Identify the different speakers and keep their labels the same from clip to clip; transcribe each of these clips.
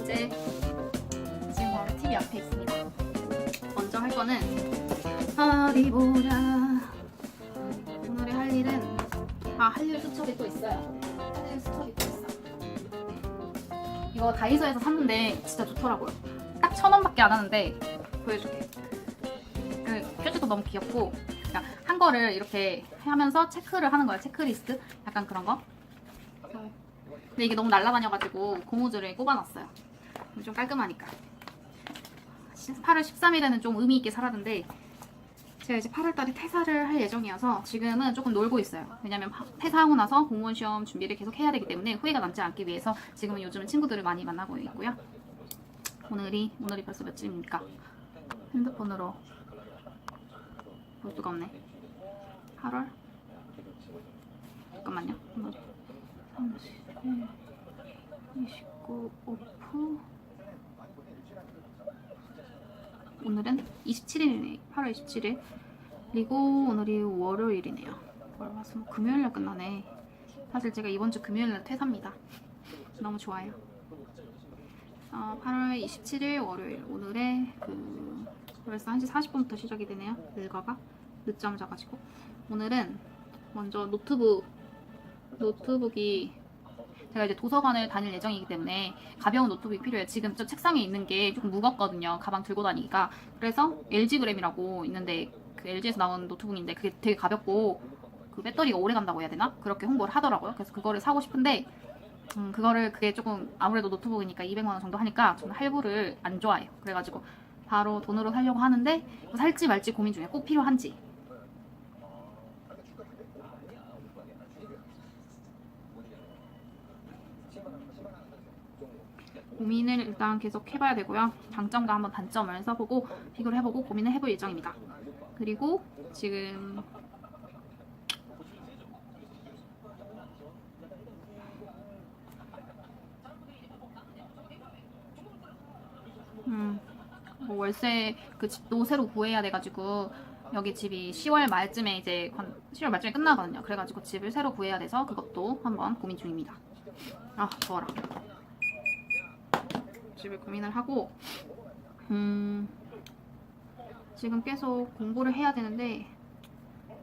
Speaker 1: 이제 지금 바로 TV 앞에 있습니다. 먼저 할 거는 어디 보자. 오늘의 할 일은 할 일 수첩이 또 있어요. 할 일 수첩이 또 있어. 이거 다이소에서 샀는데 진짜 좋더라고요. 딱 1,000원밖에 안 하는데 보여줄게. 그 표지도 너무 귀엽고, 그러니까 한 거를 이렇게 하면서 체크를 하는 거예요. 체크리스트? 약간 그런 거. 근데 이게 너무 날라다녀가지고 고무줄을 꼽아놨어요. 좀 깔끔하니까. 8월 13일에는 좀 의미 있게 살았는데 제가 이제 8월달에 퇴사를 할 예정이어서 지금은 조금 놀고 있어요. 왜냐면 퇴사하고 나서 공무원 시험 준비를 계속 해야 되기 때문에 후회가 남지 않기 위해서 지금은 요즘은 친구들을 많이 만나고 있고요. 오늘이 벌써 며칠입니까? 핸드폰으로 볼 수가 없네. 8월? 잠깐만요. 30, 29 오프. 오늘은 27일이네요. 8월 27일. 그리고 오늘이 월요일이네요. 월화수목 금요일날 끝나네. 사실 제가 이번 주 금요일날 퇴사입니다. 너무 좋아요. 8월 27일 월요일. 오늘의 벌써 1시 40분부터 시작이 되네요. 일과가 늦잠 자가지고. 오늘은 먼저 노트북이 제가 이제 도서관을 다닐 예정이기 때문에 가벼운 노트북이 필요해요. 지금 저 책상에 있는 게 조금 무겁거든요. 가방 들고 다니기가. 그래서 LG그램이라고 있는데 그 LG에서 나온 노트북인데 그게 되게 가볍고 그 배터리가 오래 간다고 해야 되나? 그렇게 홍보를 하더라고요. 그래서 그거를 사고 싶은데 그게 조금 아무래도 노트북이니까 200만 원 정도 하니까 저는 할부를 안 좋아해요. 그래가지고 바로 돈으로 사려고 하는데 살지 말지 고민 중이에요. 꼭 필요한지. 고민을 일단 계속 해봐야 되고요. 장점과 한번 단점을 써보고 비교를 해보고 고민을 해볼 예정입니다. 그리고 지금 월세 그 집도 새로 구해야 돼가지고 여기 집이 10월 말쯤에 끝나거든요. 그래가지고 집을 새로 구해야 돼서 그것도 한번 고민 중입니다. 아 더워라. 집을 고민을 하고 지금 계속 공부를 해야 되는데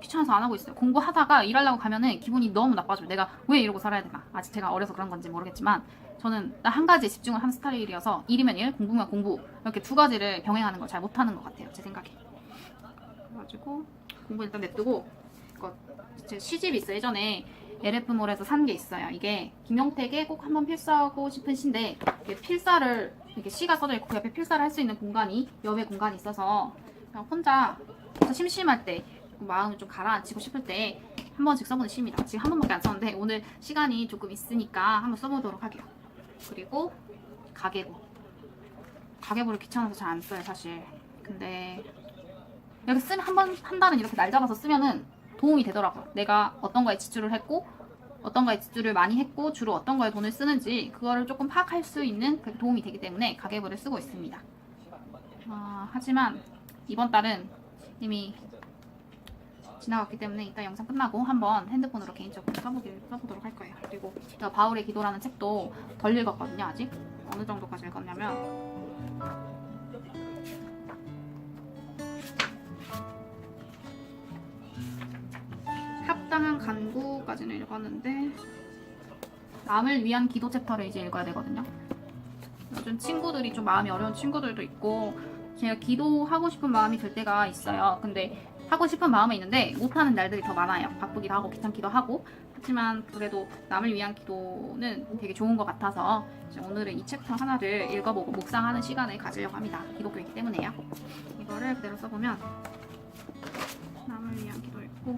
Speaker 1: 귀찮아서 안 하고 있어요. 공부하다가 일하려고 가면은 기분이 너무 나빠져요. 내가 왜 이러고 살아야 되나. 아직 제가 어려서 그런 건지 모르겠지만 저는 한 가지에 집중을 하는 스타일이어서 일이면 일, 공부면 공부 이렇게 두 가지를 병행하는 걸 잘 못하는 것 같아요. 제 생각에. 그래가지고 공부 일단 냅두고 이거 제 시집이 있어요. 예전에 LF몰에서 산 게 있어요. 이게 김용택의 꼭 한번 필사하고 싶은 시인데 필사를 이렇게 시가 써져 있고 그 옆에 필사를 할 수 있는 공간이 여배 공간이 있어서 그냥 혼자 심심할 때 마음을 좀 가라앉히고 싶을 때 한 번씩 써보는 시입니다. 지금 한 번밖에 안 썼는데 오늘 시간이 조금 있으니까 한번 써보도록 할게요. 그리고 가계부를 귀찮아서 잘 안 써요 사실. 근데 이렇게 한 달은 이렇게 날 잡아서 쓰면은 도움이 되더라고요. 내가 어떤 거에 지출을 했고 어떤 거에 지출을 많이 했고 주로 어떤 거에 돈을 쓰는지 그거를 조금 파악할 수 있는 그게 도움이 되기 때문에 가계부를 쓰고 있습니다. 하지만 이번 달은 이미 지나갔기 때문에 이따 영상 끝나고 한번 핸드폰으로 개인적으로 써보도록 할 거예요. 그리고 제가 바울의 기도라는 책도 덜 읽었거든요. 아직 어느 정도까지 읽었냐면 합당한 간구까지는 읽었는데 남을 위한 기도 챕터를 이제 읽어야 되거든요. 요즘 친구들이 좀 마음이 어려운 친구들도 있고 제가 기도하고 싶은 마음이 들 때가 있어요. 근데 하고 싶은 마음은 있는데 못하는 날들이 더 많아요. 바쁘기도 하고 귀찮기도 하고. 하지만 그래도 남을 위한 기도는 되게 좋은 것 같아서 오늘은 이 챕터 하나를 읽어보고 묵상하는 시간을 가지려고 합니다. 기독교이기 때문에요. 이거를 그대로 써보면 남을 위한 기도 읽고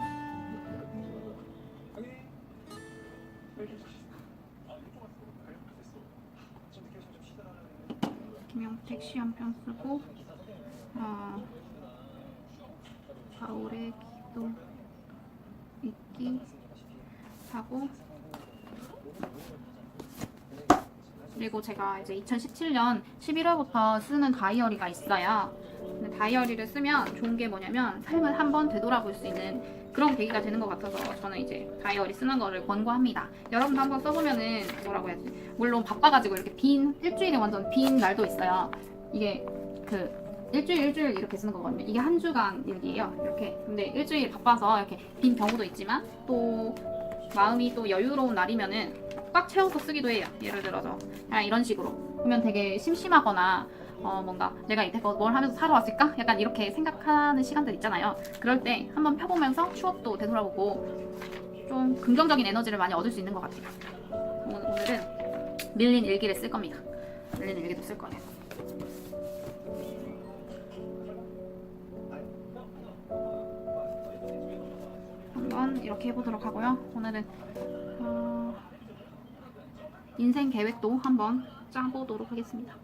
Speaker 1: 김용택 시 한 편 쓰고 바울의 기도 읽기 하고 그리고 제가 이제 2017년 11월부터 쓰는 다이어리가 있어요. 근데 다이어리를 쓰면 좋은 게 뭐냐면 삶을 한번 되돌아볼 수 있는 그런 계기가 되는 것 같아서 저는 이제 다이어리 쓰는 거를 권고합니다. 여러분도 한번 써보면은 뭐라고 해야지? 물론 바빠가지고 이렇게 일주일에 완전 빈 날도 있어요. 이게 그 일주일 이렇게 쓰는 거거든요. 이게 한 주간 일기예요. 이렇게. 근데 일주일 바빠서 이렇게 빈 경우도 있지만 또 마음이 또 여유로운 날이면은 꽉 채워서 쓰기도 해요. 예를 들어서 그냥 이런 식으로. 그러면 되게 심심하거나 뭔가 내가 이때껏 뭘 하면서 살아왔을까? 약간 이렇게 생각하는 시간들 있잖아요. 그럴 때 한번 펴보면서 추억도 되돌아보고 좀 긍정적인 에너지를 많이 얻을 수 있는 것 같아요. 오늘은 밀린 일기를 쓸 겁니다. 밀린 일기도 쓸 거예요. 한번 이렇게 해보도록 하고요. 오늘은 인생 계획도 한번 짜보도록 하겠습니다.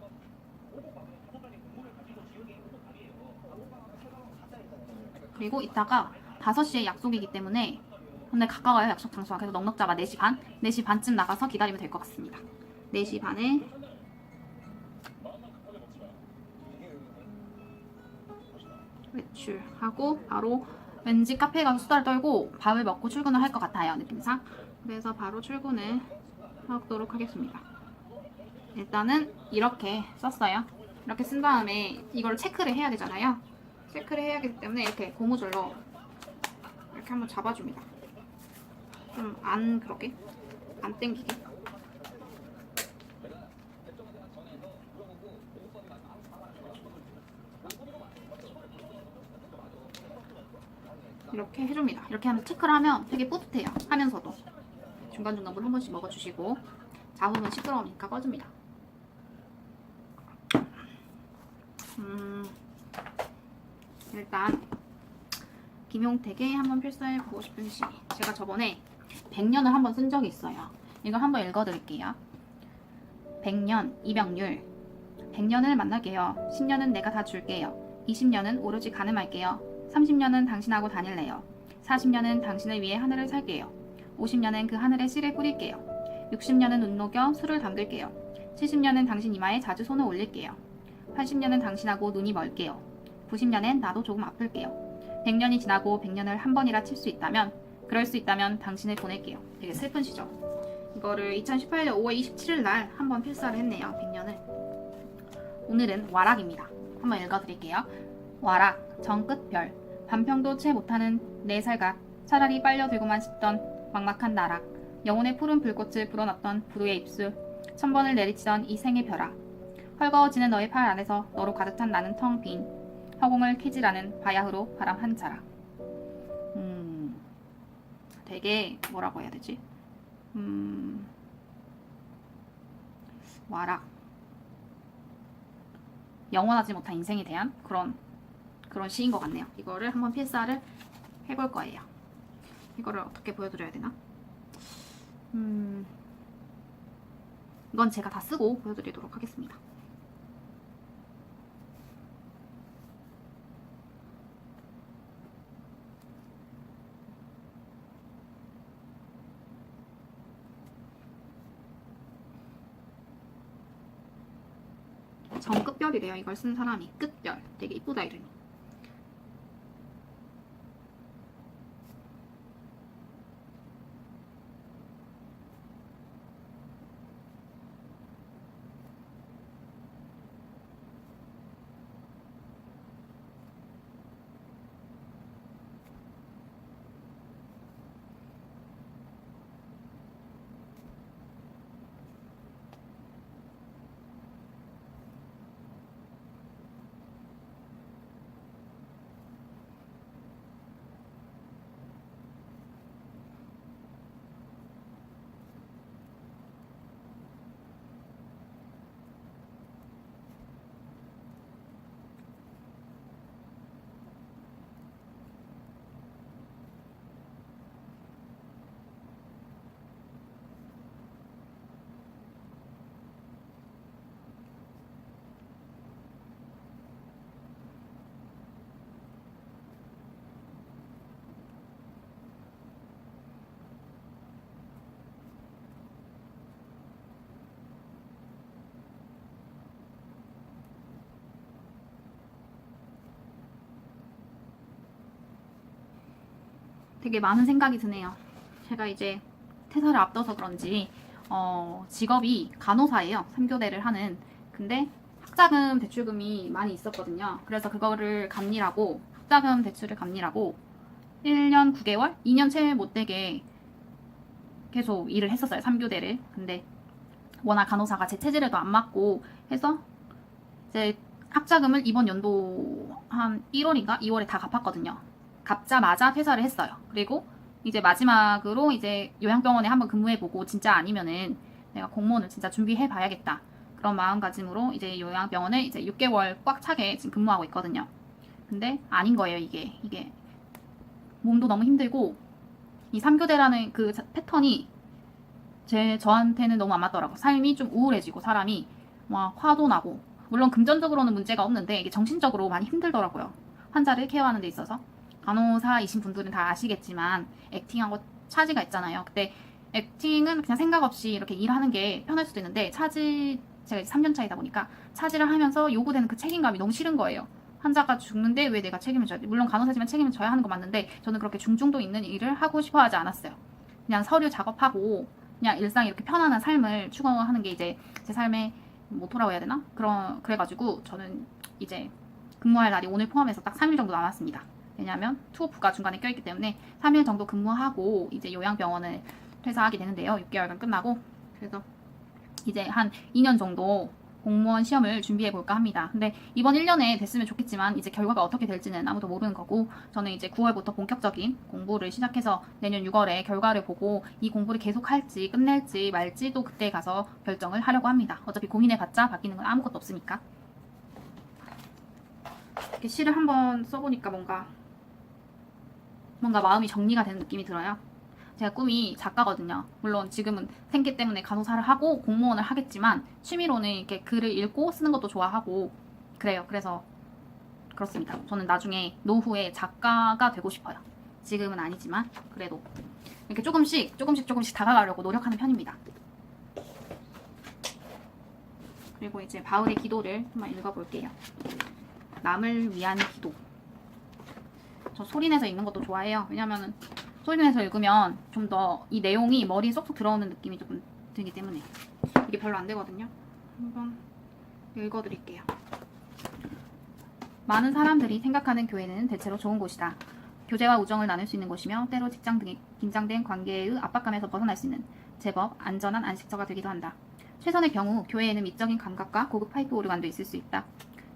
Speaker 1: 그리고 이따가 5시에 약속이기 때문에 근데 가까워요. 약속 장소가. 그래서 넉넉 잡아 4시 반? 4시 반쯤 나가서 기다리면 될 것 같습니다. 4시 반에 외출하고 바로 왠지 카페에 가서 수다를 떨고 밥을 먹고 출근을 할 것 같아요. 느낌상. 그래서 바로 출근을 하도록 하겠습니다. 일단은 이렇게 썼어요. 이렇게 쓴 다음에 이걸 체크를 해야 되잖아요. 체크를 해야 하기 때문에 이렇게 고무줄로 이렇게 한번 잡아줍니다. 좀 안 그렇게 안 땡기게. 이렇게 해줍니다. 이렇게 하면 체크를 하면 되게 뿌듯해요. 하면서도 중간중간 물 한 번씩 먹어주시고 잡으면 시끄러우니까 꺼줍니다. 일단 김용택의 한번 필사해보고 싶은 시. 제가 저번에 100년을 한번 쓴 적이 있어요. 이거 한번 읽어드릴게요. 100년 이병률. 100년을 만날게요. 10년은 내가 다 줄게요. 20년은 오로지 가늠할게요. 30년은 당신하고 다닐래요. 40년은 당신을 위해 하늘을 살게요. 50년은 그 하늘에 씨를 뿌릴게요. 60년은 눈 녹여 술을 담글게요. 70년은 당신 이마에 자주 손을 올릴게요. 80년은 당신하고 눈이 멀게요. 90년엔 나도 조금 아플게요. 100년이 지나고 100년을 한 번이라 칠 수 있다면, 그럴 수 있다면 당신을 보낼게요. 되게 슬픈 시죠. 이거를 2018년 5월 27일 날 한번 필사를 했네요. 100년을. 오늘은 와락입니다. 한번 읽어드릴게요. 와락, 정끝별, 반평도 채 못하는 내 살각, 차라리 빨려들고만 싶던 막막한 나락, 영혼의 푸른 불꽃을 불어넣던 부르의 입술, 1000번을 내리치던 이 생의 벼락, 헐거워지는 너의 팔 안에서 너로 가득 찬 나는 텅 빈 허공을 캐지라는 바야흐로 바람 한 자락. 되게 뭐라고 해야 되지? 와락. 영원하지 못한 인생에 대한 그런 시인 것 같네요. 이거를 한번 필사를 해볼 거예요. 이거를 어떻게 보여드려야 되나? 이건 제가 다 쓰고 보여드리도록 하겠습니다. 정끝별이래요. 이걸 쓴 사람이. 끝별. 되게 이쁘다 이름이. 되게 많은 생각이 드네요. 제가 이제 퇴사를 앞둬서 그런지 직업이 간호사예요. 3교대를 하는. 근데 학자금 대출금이 많이 있었거든요. 그래서 그거를 갚느라고 학자금 대출을 갚느라고 1년 9개월? 2년 채 못되게 계속 일을 했었어요. 3교대를. 근데 워낙 간호사가 제 체질에도 안 맞고 해서 이제 학자금을 이번 연도 한 1월인가 2월에 다 갚았거든요. 갚자마자 퇴사를 했어요. 그리고 이제 마지막으로 이제 요양병원에 한번 근무해보고 진짜 아니면은 내가 공무원을 진짜 준비해봐야겠다. 그런 마음가짐으로 이제 요양병원에 이제 6개월 꽉 차게 지금 근무하고 있거든요. 근데 아닌 거예요, 이게. 몸도 너무 힘들고 이 3교대라는 그 패턴이 저한테는 너무 안 맞더라고. 삶이 좀 우울해지고 사람이 막 화도 나고, 물론 금전적으로는 문제가 없는데 이게 정신적으로 많이 힘들더라고요. 환자를 케어하는 데 있어서. 간호사이신 분들은 다 아시겠지만 액팅하고 차지가 있잖아요. 근데 액팅은 그냥 생각 없이 이렇게 일하는 게 편할 수도 있는데 제가 이제 3년 차이다 보니까 차지를 하면서 요구되는 그 책임감이 너무 싫은 거예요. 환자가 죽는데 왜 내가 책임을 져야 돼? 물론 간호사지만 책임을 져야 하는 거 맞는데 저는 그렇게 중증도 있는 일을 하고 싶어 하지 않았어요. 그냥 서류 작업하고 그냥 일상 이렇게 편안한 삶을 추구하는 게 이제 제 삶의 모토라고 해야 되나? 그래가지고 저는 이제 근무할 날이 오늘 포함해서 딱 3일 정도 남았습니다. 왜냐하면 투오프가 중간에 껴있기 때문에 3일 정도 근무하고 이제 요양병원을 퇴사하게 되는데요. 6개월간 끝나고. 그래서 이제 한 2년 정도 공무원 시험을 준비해 볼까 합니다. 근데 이번 1년에 됐으면 좋겠지만 이제 결과가 어떻게 될지는 아무도 모르는 거고, 저는 이제 9월부터 본격적인 공부를 시작해서 내년 6월에 결과를 보고 이 공부를 계속 할지 끝낼지 말지도 그때 가서 결정을 하려고 합니다. 어차피 고민해봤자 바뀌는 건 아무것도 없으니까. 이렇게 시를 한번 써보니까 뭔가 마음이 정리가 되는 느낌이 들어요. 제가 꿈이 작가거든요. 물론 지금은 생계 때문에 간호사를 하고 공무원을 하겠지만 취미로는 이렇게 글을 읽고 쓰는 것도 좋아하고 그래요. 그래서 그렇습니다. 저는 나중에 노후에 작가가 되고 싶어요. 지금은 아니지만 그래도 이렇게 조금씩 다가가려고 노력하는 편입니다. 그리고 이제 바울의 기도를 한번 읽어볼게요. 남을 위한 기도. 저 소리내서 읽는 것도 좋아해요. 왜냐면은 소리내서 읽으면 좀 더 이 내용이 머리에 쏙쏙 들어오는 느낌이 조금 들기 때문에 이게 별로 안 되거든요. 한번 읽어드릴게요. 많은 사람들이 생각하는 교회는 대체로 좋은 곳이다. 교제와 우정을 나눌 수 있는 곳이며 때로 직장 등의 긴장된 관계의 압박감에서 벗어날 수 있는 제법 안전한 안식처가 되기도 한다. 최선의 경우 교회에는 미적인 감각과 고급 파이프 오르간도 있을 수 있다.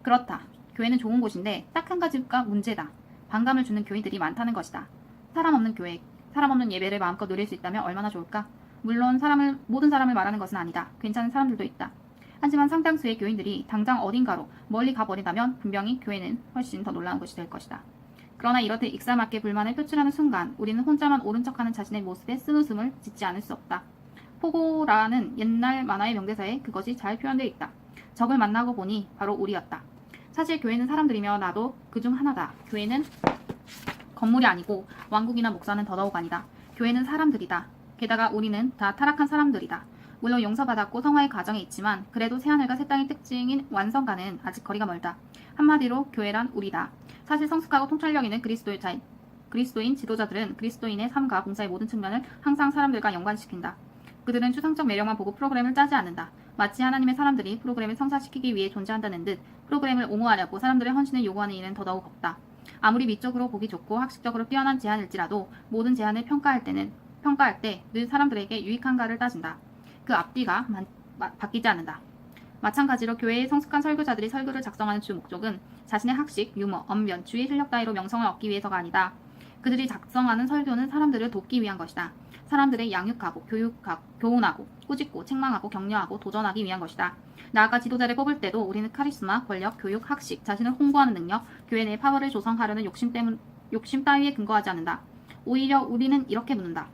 Speaker 1: 그렇다. 교회는 좋은 곳인데 딱 한 가지가 문제다. 반감을 주는 교인들이 많다는 것이다. 사람 없는 교회, 사람 없는 예배를 마음껏 누릴 수 있다면 얼마나 좋을까? 물론 모든 사람을 말하는 것은 아니다. 괜찮은 사람들도 있다. 하지만 상당수의 교인들이 당장 어딘가로 멀리 가버린다면 분명히 교회는 훨씬 더 놀라운 곳이 될 것이다. 그러나 이렇듯 익살맞게 불만을 표출하는 순간 우리는 혼자만 옳은 척하는 자신의 모습에 쓴웃음을 짓지 않을 수 없다. 포고라는 옛날 만화의 명대사에 그것이 잘 표현되어 있다. 적을 만나고 보니 바로 우리였다. 사실 교회는 사람들이며 나도 그중 하나다. 교회는 건물이 아니고 왕국이나 목사는 더더욱 아니다. 교회는 사람들이다. 게다가 우리는 다 타락한 사람들이다. 물론 용서받았고 성화의 과정에 있지만 그래도 새하늘과 새 땅의 특징인 완성과는 아직 거리가 멀다. 한마디로 교회란 우리다. 사실 성숙하고 통찰력 있는 그리스도인 지도자들은 그리스도인의 삶과 봉사의 모든 측면을 항상 사람들과 연관시킨다. 그들은 추상적 매력만 보고 프로그램을 짜지 않는다. 마치 하나님의 사람들이 프로그램을 성사시키기 위해 존재한다는 듯 프로그램을 옹호하려고 사람들의 헌신을 요구하는 일은 더더욱 없다. 아무리 미적으로 보기 좋고 학식적으로 뛰어난 제안일지라도 모든 제안을 평가할 때 늘 사람들에게 유익한가를 따진다. 그 앞뒤가 바뀌지 않는다. 마찬가지로 교회의 성숙한 설교자들이 설교를 작성하는 주 목적은 자신의 학식, 유머, 언변, 주의 실력 따위로 명성을 얻기 위해서가 아니다. 그들이 작성하는 설교는 사람들을 돕기 위한 것이다. 사람들을 양육하고 교훈하고 꾸짖고 책망하고 격려하고 도전하기 위한 것이다. 나아가 지도자를 뽑을 때도 우리는 카리스마, 권력, 교육, 학식, 자신을 홍보하는 능력, 교회 내 파워를 조성하려는 욕심 따위에 근거하지 않는다. 오히려 우리는 이렇게 묻는다.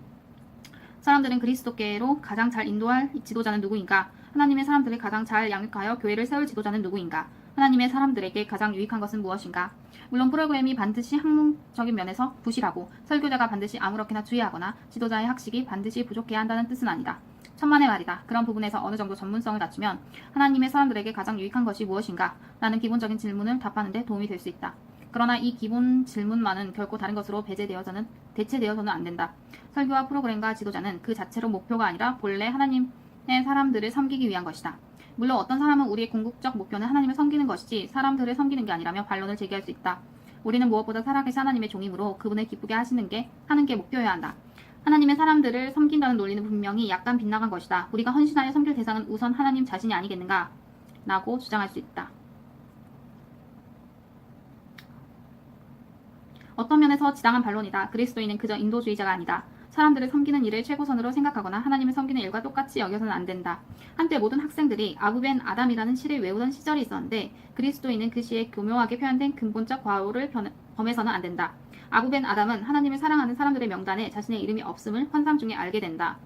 Speaker 1: 사람들은 그리스도께로 가장 잘 인도할 지도자는 누구인가? 하나님의 사람들을 가장 잘 양육하여 교회를 세울 지도자는 누구인가? 하나님의 사람들에게 가장 유익한 것은 무엇인가? 물론 프로그램이 반드시 학문적인 면에서 부실하고 설교자가 반드시 아무렇게나 주의하거나 지도자의 학식이 반드시 부족해야 한다는 뜻은 아니다. 천만의 말이다. 그런 부분에서 어느 정도 전문성을 갖추면 하나님의 사람들에게 가장 유익한 것이 무엇인가? 라는 기본적인 질문을 답하는 데 도움이 될 수 있다. 그러나 이 기본 질문만은 결코 다른 것으로 대체되어서는 안 된다. 설교와 프로그램과 지도자는 그 자체로 목표가 아니라 본래 하나님의 사람들을 섬기기 위한 것이다. 물론 어떤 사람은 우리의 궁극적 목표는 하나님을 섬기는 것이지 사람들을 섬기는 게 아니라며 반론을 제기할 수 있다. 우리는 무엇보다 살아계신 하나님의 종이므로 그분을 기쁘게 하는 게 목표여야 한다. 하나님의 사람들을 섬긴다는 논리는 분명히 약간 빗나간 것이다. 우리가 헌신하여 섬길 대상은 우선 하나님 자신이 아니겠는가? 라고 주장할 수 있다. 어떤 면에서 지당한 반론이다. 그리스도인은 그저 인도주의자가 아니다. 사람들을 섬기는 일을 최고선으로 생각하거나 하나님을 섬기는 일과 똑같이 여겨서는 안 된다. 한때 모든 학생들이 아구벤 아담이라는 시를 외우던 시절이 있었는데 그리스도인은 그 시에 교묘하게 표현된 근본적 과오를 범해서는 안 된다. 아구벤 아담은 하나님을 사랑하는 사람들의 명단에 자신의 이름이 없음을 환상 중에 알게 된다.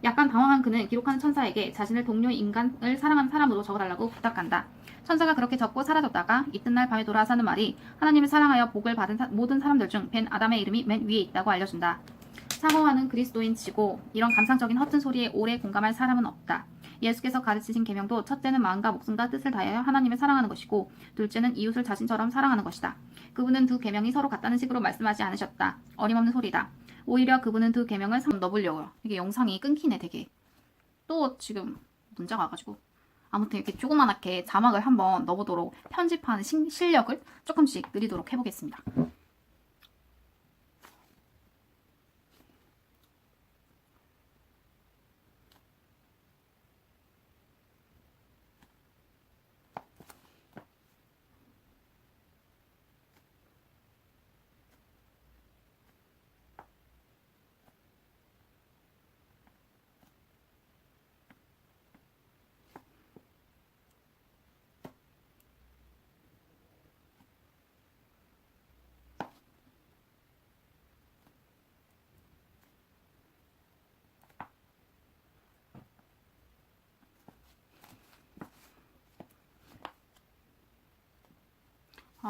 Speaker 1: 약간 당황한 그는 기록하는 천사에게 자신을 동료 인간을 사랑하는 사람으로 적어달라고 부탁한다. 천사가 그렇게 적고 사라졌다가 이튿날 밤에 돌아와서 하는 말이 하나님을 사랑하여 복을 받은 모든 사람들 중 벤 아담의 이름이 맨 위에 있다고 알려준다. 사고하는 그리스도인치고 이런 감상적인 허튼 소리에 오래 공감할 사람은 없다. 예수께서 가르치신 계명도 첫째는 마음과 목숨과 뜻을 다하여 하나님을 사랑하는 것이고 둘째는 이웃을 자신처럼 사랑하는 것이다. 그분은 두 계명이 서로 같다는 식으로 말씀하지 않으셨다. 어림없는 소리다. 오히려 그분은 두 계명을 넣어보려고요. 이게 영상이 끊기네 되게. 또 지금 문제가 와가지고 아무튼 이렇게 조그만하게 자막을 한번 넣어보도록 편집하는 실력을 조금씩 늘리도록 해보겠습니다.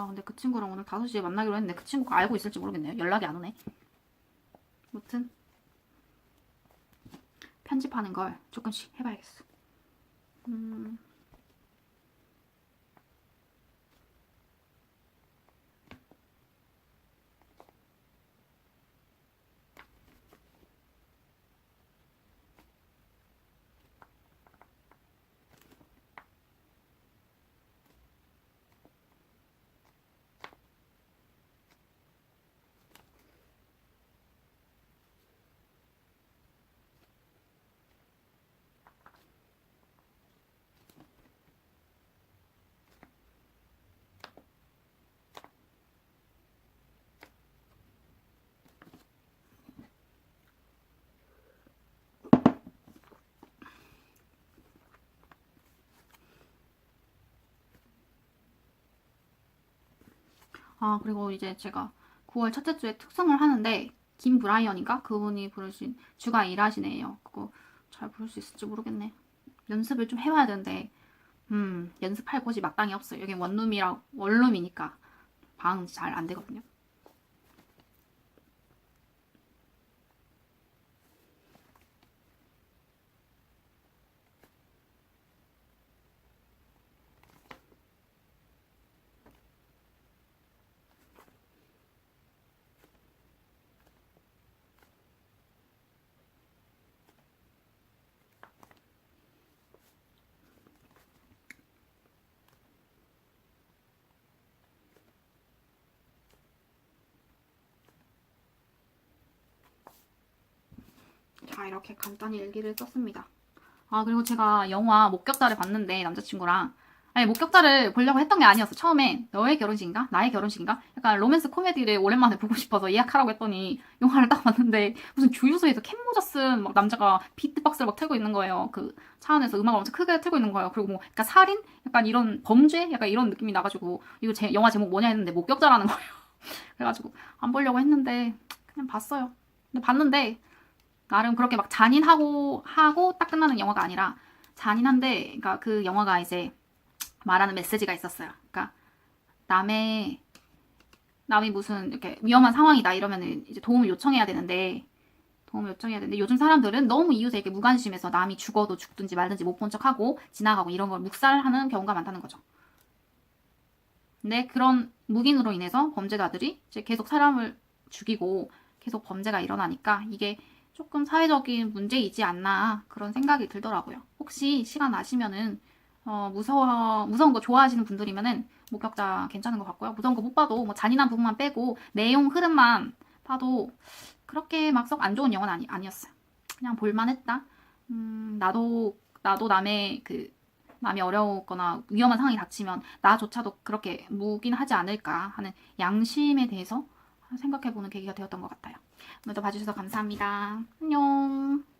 Speaker 1: 근데 그 친구랑 오늘 5시에 만나기로 했는데 그 친구가 알고 있을지 모르겠네요. 연락이 안 오네. 아무튼 편집하는 걸 조금씩 해봐야겠어. 그리고 이제 제가 9월 첫째 주에 특성을 하는데 김브라이언인가? 그분이 부르신 주가 일하시네요. 그거 잘 부를 수 있을지 모르겠네. 연습을 좀 해봐야 되는데 연습할 곳이 마땅히 없어요. 여기 원룸이니까 방 잘 안 되거든요. 자, 이렇게 간단히 일기를 썼습니다. 그리고 제가 영화 목격자를 봤는데 남자친구랑 목격자를 보려고 했던 게 아니었어. 처음에 너의 결혼식인가? 나의 결혼식인가? 약간 로맨스 코미디를 오랜만에 보고 싶어서 예약하라고 했더니 영화를 딱 봤는데 무슨 주유소에서 캔모자 쓴 막 남자가 비트박스를 막 틀고 있는 거예요. 그 차 안에서 음악을 엄청 크게 틀고 있는 거예요. 그리고 뭐 약간 살인? 약간 이런 범죄? 약간 이런 느낌이 나가지고 이거 영화 제목 뭐냐 했는데 목격자라는 거예요. 그래가지고 안 보려고 했는데 그냥 봤어요. 근데 봤는데 나름 그렇게 막 잔인하고 딱 끝나는 영화가 아니라 잔인한데 그러니까 그 영화가 이제 말하는 메시지가 있었어요. 그러니까 남이 무슨 이렇게 위험한 상황이다 이러면은 이제 도움을 요청해야 되는데 요즘 사람들은 너무 이웃에게 무관심해서 남이 죽어도 죽든지 말든지 못 본 척하고 지나가고 이런 걸 묵살하는 경우가 많다는 거죠. 근데 그런 묵인으로 인해서 범죄자들이 이제 계속 사람을 죽이고 계속 범죄가 일어나니까 이게 조금 사회적인 문제이지 않나 그런 생각이 들더라고요. 혹시 시간 나시면은 무서운 거 좋아하시는 분들이면은 목격자 괜찮은 것 같고요. 무서운 거 못 봐도 뭐 잔인한 부분만 빼고 내용 흐름만 봐도 그렇게 막 썩 안 좋은 영화는 아니었어요. 그냥 볼만했다. 나도 남이 어려웠거나 위험한 상황이 닥치면 나조차도 그렇게 묵인하지 않을까 하는 양심에 대해서 생각해보는 계기가 되었던 것 같아요. 오늘도 봐주셔서 감사합니다. 안녕.